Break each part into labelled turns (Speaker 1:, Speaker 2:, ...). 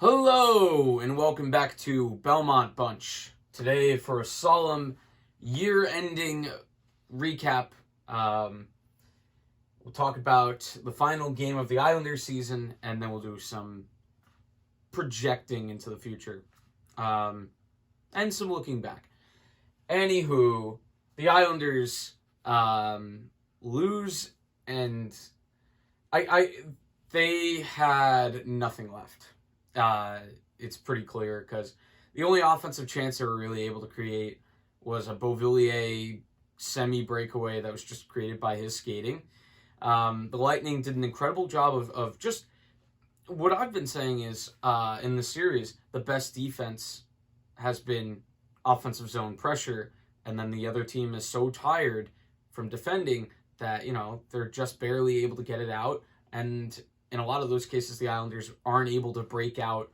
Speaker 1: Hello, and welcome back to Belmont Bunch. Today, for a solemn year-ending recap, we'll talk about the final game of the Islanders season, and then we'll do some projecting into the future, and some looking back. Anywho, the Islanders lose, and they had nothing left. It's pretty clear because the only offensive chance they were really able to create was a Beauvillier semi-breakaway that was just created by his skating. The Lightning did an incredible job of just what I've been saying is in the series, the best defense has been offensive zone pressure, and then the other team is so tired from defending that, they're just barely able to get it out. And in a lot of those cases, the Islanders aren't able to break out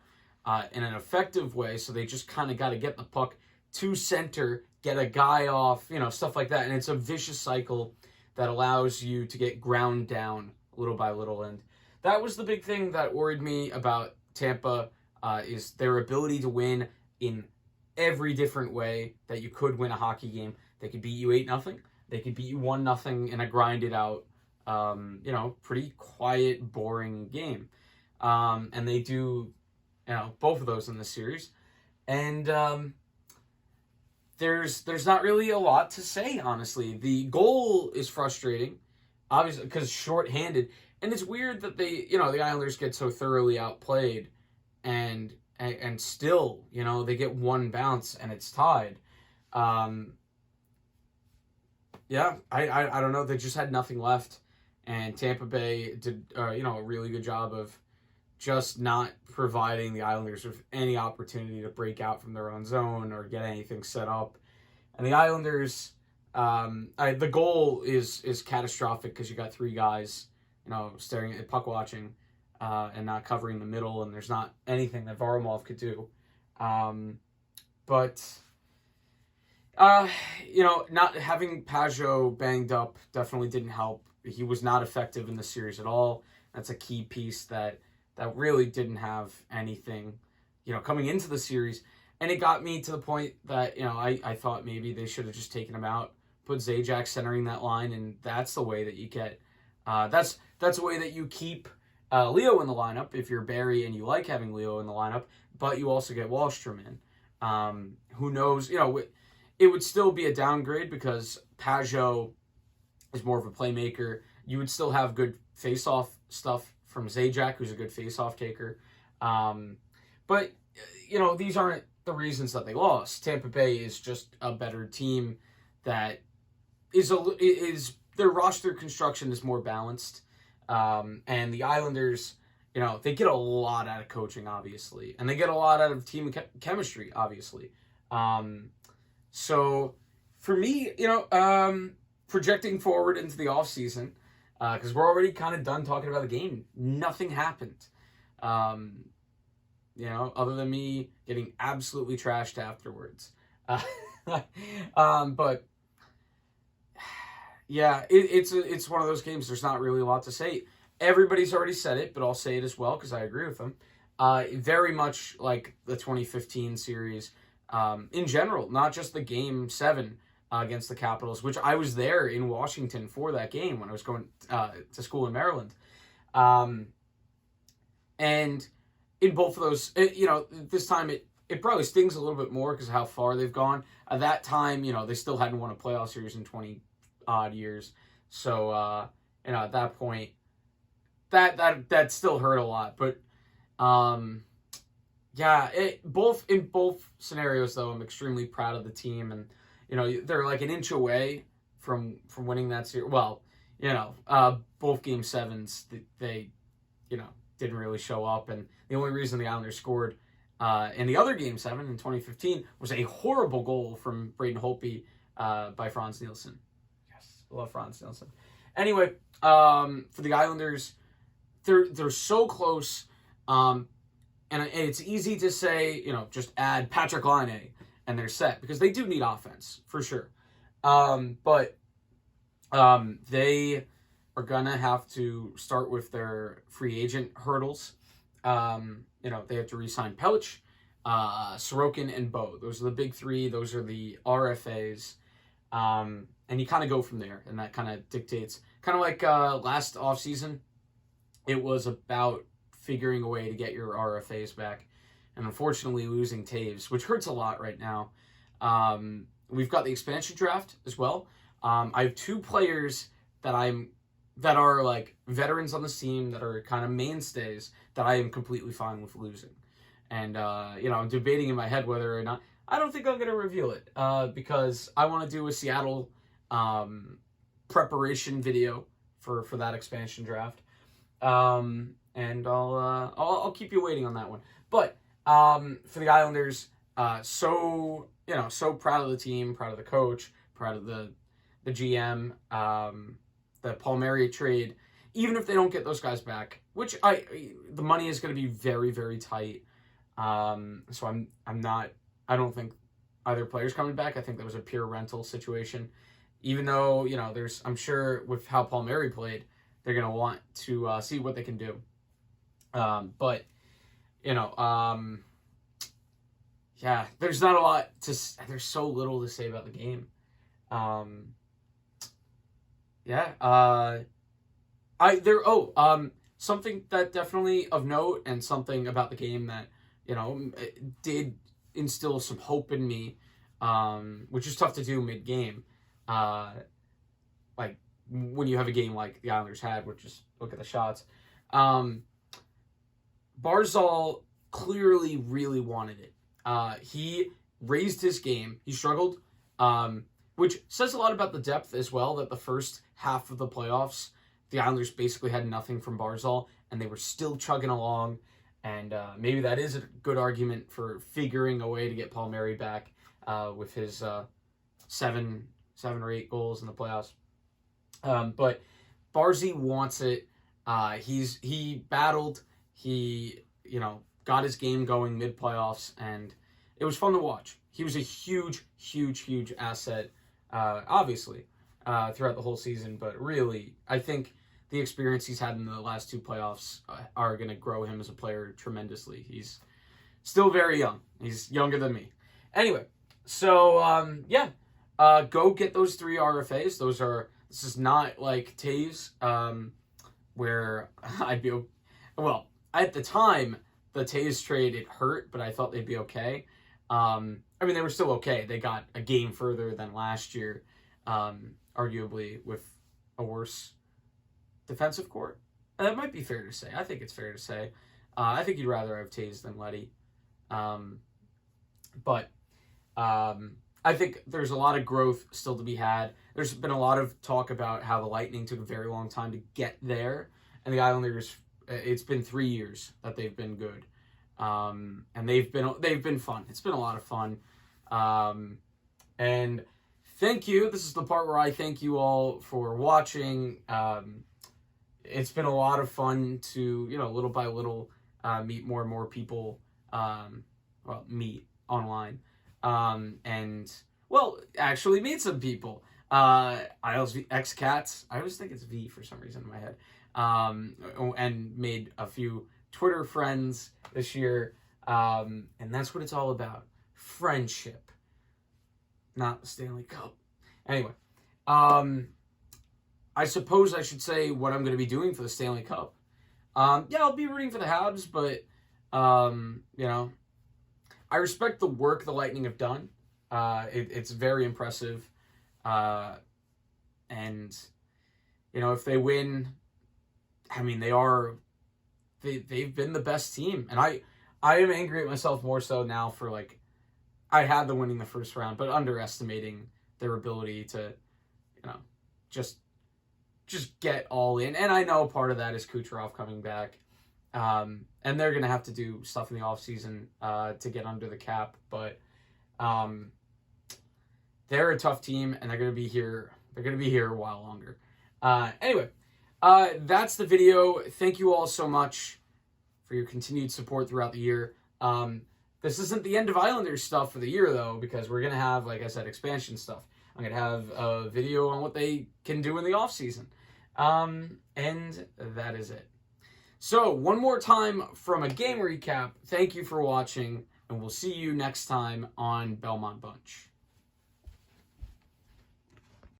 Speaker 1: in an effective way, so they just kind of got to get the puck to center, get a guy off, stuff like that. And it's a vicious cycle that allows you to get ground down little by little. And that was the big thing that worried me about Tampa, is their ability to win in every different way that you could win a hockey game. They could beat you 8-0. They could beat you 1-0 in a grinded out, pretty quiet, boring game. And they do, both of those in this series. And there's not really a lot to say, honestly. The goal is frustrating, obviously, because shorthanded. And it's weird that the Islanders get so thoroughly outplayed and still, they get one bounce and it's tied. I don't know. They just had nothing left. And Tampa Bay did, a really good job of just not providing the Islanders with any opportunity to break out from their own zone or get anything set up. And the Islanders, the goal is catastrophic because you got three guys, staring at puck watching and not covering the middle, and there's not anything that Varlamov could do. Not having Pajot banged up definitely didn't help. He was not effective in the series at all. That's a key piece that really didn't have anything, coming into the series. And it got me to the point that, I thought maybe they should have just taken him out, put Zajac centering that line, and that's the way that you get, that's the way that you keep Leo in the lineup if you're Barry and you like having Leo in the lineup, but you also get Wahlstrom in. Who knows, it would still be a downgrade because Pajot is more of a playmaker. You would still have good face-off stuff from Zajac, who's a good face-off taker. But these aren't the reasons that they lost. Tampa Bay is just a better team that is their roster construction is more balanced. And the Islanders, they get a lot out of coaching, obviously. And they get a lot out of team chemistry, obviously. So for me, projecting forward into the offseason, because we're already kind of done talking about the game. Nothing happened. Other than me getting absolutely trashed afterwards. But yeah, it's one of those games. There's not really a lot to say. Everybody's already said it, but I'll say it as well because I agree with them. Very much like the 2015 series in general, not just the Game 7 against the Capitals, which I was there in Washington for that game when I was going to school in Maryland. And in both of those, this time it probably stings a little bit more because of how far they've gone. At that time, they still hadn't won a playoff series in 20-odd years. So, at that point, that still hurt a lot. But, in both scenarios, though, I'm extremely proud of the team. And, they're like an inch away from winning that series. Well, both Game 7s, they didn't really show up. And the only reason the Islanders scored in the other Game 7 in 2015 was a horrible goal from Braden Holtby by Frans Nielsen. Yes, I love Frans Nielsen. Anyway, for the Islanders, they're so close. And it's easy to say, just add Patrick Laine and they're set because they do need offense for sure. But they are going to have to start with their free agent hurdles. They have to re-sign Pelech, Sorokin, and Bo. Those are the big three. Those are the RFAs. And you kind of go from there, and that kind of dictates, kind of like last offseason, it was about figuring a way to get your RFAs back, and unfortunately losing Taves, which hurts a lot right now. We've got the expansion draft as well. I have 2 players that are like veterans on the team that are kind of mainstays that I am completely fine with losing. And, I'm debating in my head whether or not, I don't think I'm going to reveal it because I want to do a Seattle preparation video for that expansion draft. And I'll keep you waiting on that one. But for the Islanders, so proud of the team, proud of the coach, proud of the GM, the Palmieri trade. Even if they don't get those guys back, which the money is going to be very, very tight. So I don't think either player's coming back. I think that was a pure rental situation. Even though, I'm sure with how Palmieri played, they're going to want to see what they can do. But there's not a lot there's so little to say about the game. Something that definitely of note, and something about the game that, did instill some hope in me, which is tough to do mid-game. Like when you have a game like the Islanders had, which is look at the shots. Barzal clearly really wanted it. He raised his game. He struggled, which says a lot about the depth as well, that the first half of the playoffs, the Islanders basically had nothing from Barzal, and they were still chugging along. And maybe that is a good argument for figuring a way to get Palmieri back with his 7 or 8 goals in the playoffs. But Barzy wants it. He battled. He got his game going mid-playoffs, and it was fun to watch. He was a huge, huge, huge asset, obviously, throughout the whole season. But really, I think the experience he's had in the last 2 playoffs are going to grow him as a player tremendously. He's still very young. He's younger than me. Anyway, so, go get those 3 RFAs. This is not like Taves, where I'd be, well, at the time, the Taves trade, it hurt, but I thought they'd be okay. They were still okay. They got a game further than last year, arguably with a worse defensive core. That might be fair to say. I think it's fair to say. I think you'd rather have Taves than Leddy. But I think there's a lot of growth still to be had. There's been a lot of talk about how the Lightning took a very long time to get there, and the Islanders, it's been 3 years that they've been good. And they've been fun. It's been a lot of fun. And thank you. This is the part where I thank you all for watching. It's been a lot of fun to, little by little, meet more and more people, meet online. Actually meet some people. XCats. I always think it's V for some reason in my head. And made a few Twitter friends this year. And that's what it's all about. Friendship. Not the Stanley Cup. Anyway. I suppose I should say what I'm going to be doing for the Stanley Cup. I'll be rooting for the Habs, but, I respect the work the Lightning have done. It's very impressive. And, if they win, they've been the best team. And I am angry at myself more so now for, I had them winning the first round, but underestimating their ability to, just get all in. And I know part of that is Kucherov coming back. And they're going to have to do stuff in the offseason to get under the cap. But they're a tough team, and they're going to be here. They're going to be here a while longer. Anyway, that's the video. Thank you all so much for your continued support throughout the year. This isn't the end of Islanders stuff for the year, though, because we're going to have, like I said, expansion stuff. I'm going to have a video on what they can do in the offseason. And that is it. So, one more time from a game recap, thank you for watching, and we'll see you next time on Belmont Bunch.